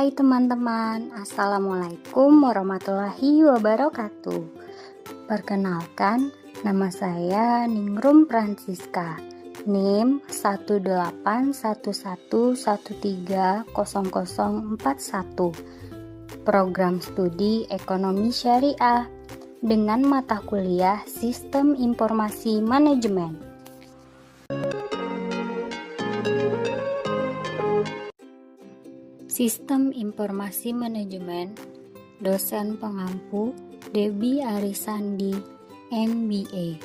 Hai teman-teman, Assalamualaikum warahmatullahi wabarakatuh. Perkenalkan, nama saya Ningrum Francisca, NIM 18111130041, Program Studi Ekonomi Syariah dengan mata kuliah Sistem Informasi Manajemen. Sistem Informasi Manajemen, dosen pengampu Debbie Arisandi, MBA.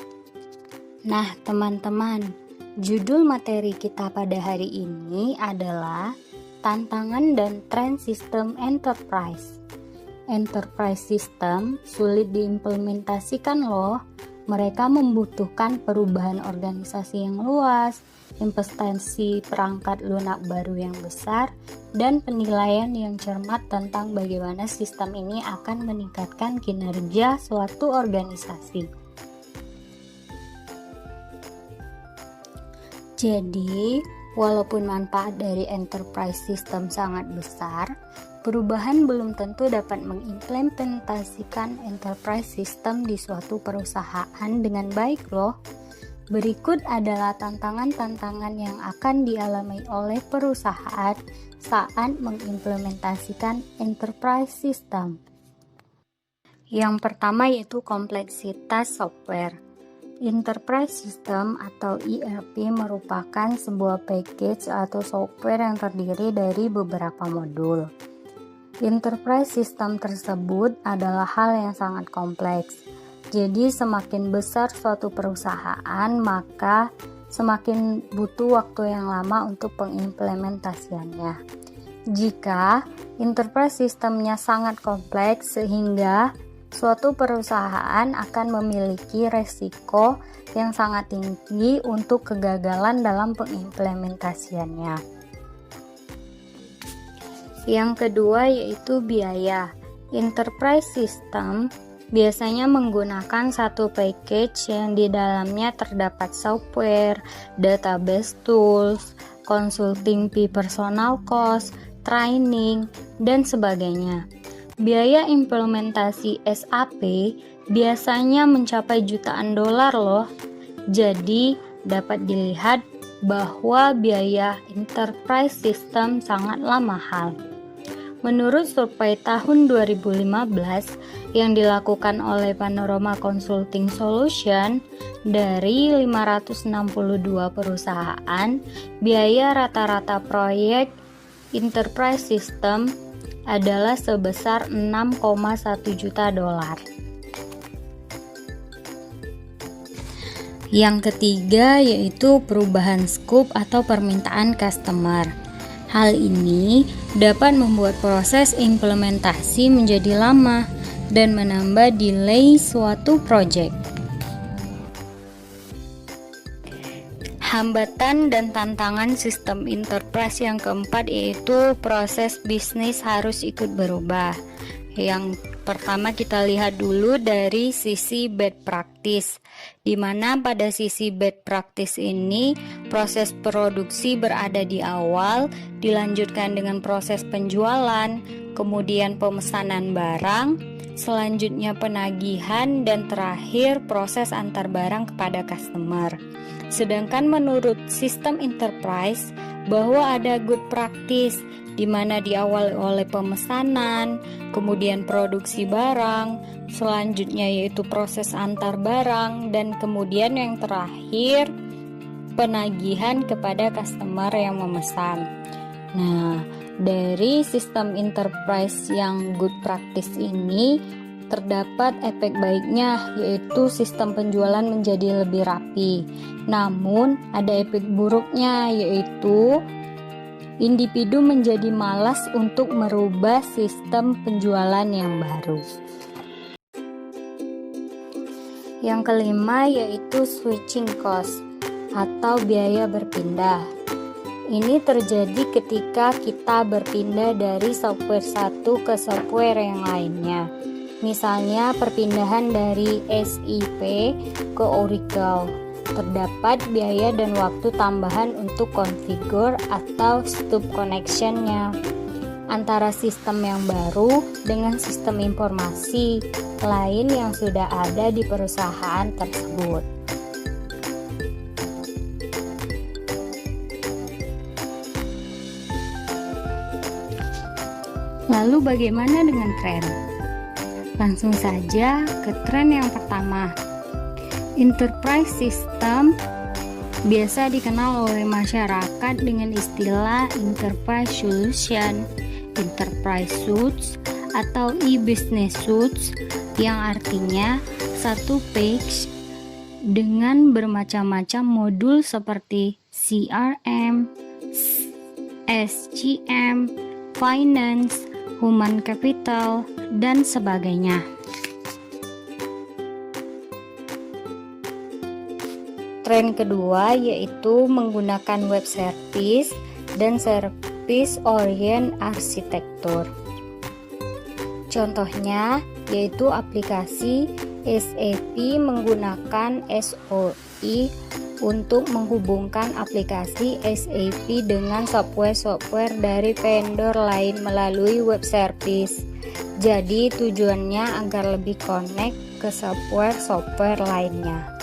Nah teman-teman, judul materi kita pada hari ini adalah Tantangan dan Tren Sistem Enterprise. Enterprise System sulit diimplementasikan loh. Mereka membutuhkan perubahan organisasi yang luas, investasi perangkat lunak baru yang besar, dan penilaian yang cermat tentang bagaimana sistem ini akan meningkatkan kinerja suatu organisasi. Jadi, walaupun manfaat dari enterprise system sangat besar, perubahan belum tentu dapat mengimplementasikan enterprise system di suatu perusahaan dengan baik loh. Berikut adalah tantangan-tantangan yang akan dialami oleh perusahaan saat mengimplementasikan enterprise system. Yang pertama yaitu kompleksitas software. Enterprise System atau ERP merupakan sebuah package atau software yang terdiri dari beberapa modul. Enterprise System tersebut adalah hal yang sangat kompleks. Jadi semakin besar suatu perusahaan, maka semakin butuh waktu yang lama untuk pengimplementasiannya. Jika enterprise sistemnya sangat kompleks sehingga suatu perusahaan akan memiliki resiko yang sangat tinggi untuk kegagalan dalam pengimplementasiannya. Yang kedua yaitu biaya. Enterprise System biasanya menggunakan satu package yang di dalamnya terdapat software, database tools, consulting fee, personal cost, training, dan sebagainya. Biaya implementasi SAP biasanya mencapai jutaan dolar loh. Jadi dapat dilihat bahwa biaya enterprise system sangatlah mahal. Menurut survei tahun 2015 yang dilakukan oleh Panorama Consulting Solution, dari 562 perusahaan, biaya rata-rata proyek enterprise system adalah sebesar 6,1 juta dolar. Yang ketiga yaitu perubahan scope atau permintaan customer. Hal ini dapat membuat proses implementasi menjadi lama dan menambah delay suatu proyek. Hambatan dan tantangan sistem enterprise yang keempat yaitu proses bisnis harus ikut berubah. Yang pertama kita lihat dulu dari sisi bad practice, di mana pada sisi bad practice ini proses produksi berada di awal, dilanjutkan dengan proses penjualan, kemudian pemesanan barang, selanjutnya penagihan, dan terakhir proses antar barang kepada customer. Sedangkan menurut sistem enterprise bahwa ada good practice di mana diawali oleh pemesanan, kemudian produksi barang, selanjutnya yaitu proses antar barang, dan kemudian yang terakhir penagihan kepada customer yang memesan. Nah, dari sistem enterprise yang good practice ini terdapat efek baiknya, yaitu sistem penjualan menjadi lebih rapi. Namun ada efek buruknya, yaitu individu menjadi malas untuk merubah sistem penjualan yang baru. Yang kelima yaitu switching cost atau biaya berpindah. Ini terjadi ketika kita berpindah dari software satu ke software yang lainnya. Misalnya perpindahan dari SAP ke Oracle. Terdapat biaya dan waktu tambahan untuk configure atau stop connection-nya. antara sistem yang baru dengan sistem informasi lain yang sudah ada di perusahaan tersebut. Lalu bagaimana dengan tren? Langsung saja ke tren yang pertama. Enterprise System biasa dikenal oleh masyarakat dengan istilah Enterprise Solution, Enterprise Suites, atau e-business suites yang artinya satu page dengan bermacam-macam modul seperti CRM, SCM, Finance, Human Capital, dan sebagainya. Tren kedua yaitu menggunakan web service dan service orient arsitektur. Contohnya yaitu aplikasi SAP menggunakan SOE untuk menghubungkan aplikasi SAP dengan software-software dari vendor lain melalui web service. Jadi tujuannya agar lebih connect ke software-software lainnya.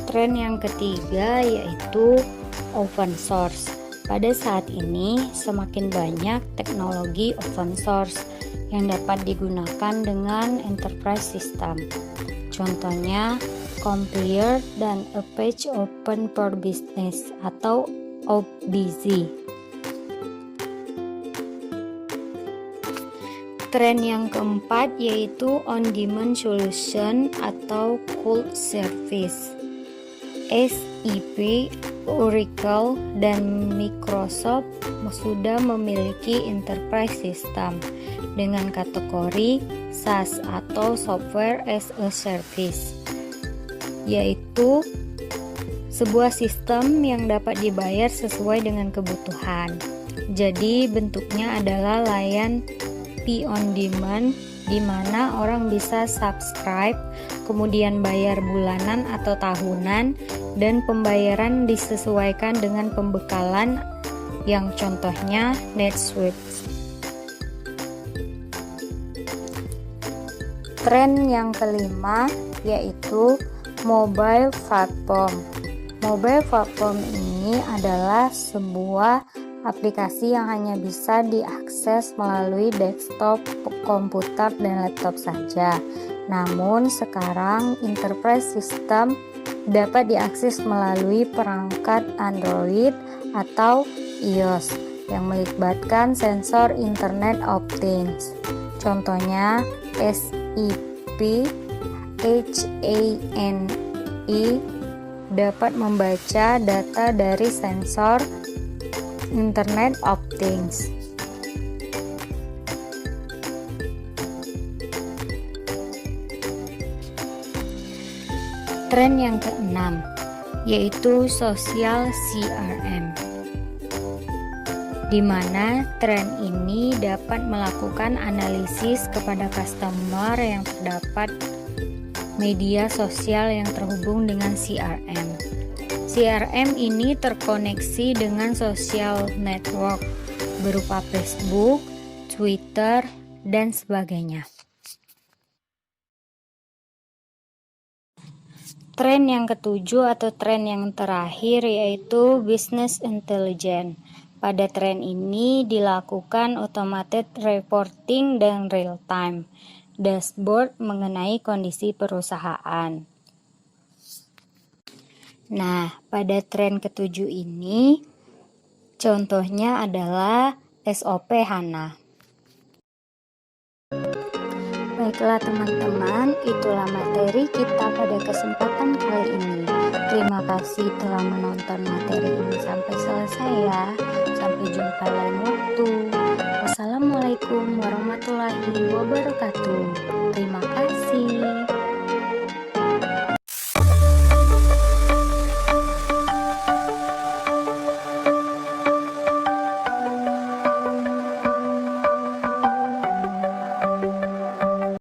Tren yang ketiga yaitu open source. Pada saat ini semakin banyak teknologi open source yang dapat digunakan dengan enterprise system. Contohnya Compiler dan Apache Open for Business atau OBZ. Tren yang keempat yaitu on-demand solution atau cloud service. SAP, Oracle, dan Microsoft sudah memiliki enterprise system dengan kategori SaaS atau Software as a Service, yaitu sebuah sistem yang dapat dibayar sesuai dengan kebutuhan. Jadi bentuknya adalah layan pay on demand, di mana orang bisa subscribe, kemudian bayar bulanan atau tahunan, dan pembayaran disesuaikan dengan pembekalan yang contohnya NetSuite. Tren yang kelima yaitu mobile platform. Mobile platform ini adalah sebuah aplikasi yang hanya bisa diakses melalui desktop, komputer, dan laptop saja. Namun sekarang enterprise system dapat diakses melalui perangkat Android atau iOS yang melibatkan sensor Internet of Things. Contohnya SAP HANE dapat membaca data dari sensor Internet of Things. Tren yang keenam yaitu social CRM, di mana tren ini dapat melakukan analisis kepada customer yang terdapat media sosial yang terhubung dengan CRM. CRM ini terkoneksi dengan social network berupa Facebook, Twitter, dan sebagainya. Tren yang ketujuh atau tren yang terakhir yaitu business intelligence. Pada tren ini dilakukan automated reporting dan real time dashboard mengenai kondisi perusahaan. Nah, pada tren ketujuh ini contohnya adalah SOP HANA. Baiklah teman-teman, itulah materi kita pada kesempatan kali ini. Terima kasih telah menonton materi ini sampai selesai ya. Sampai jumpa lain waktu. Wassalamualaikum warahmatullahi wabarakatuh. Terima kasih.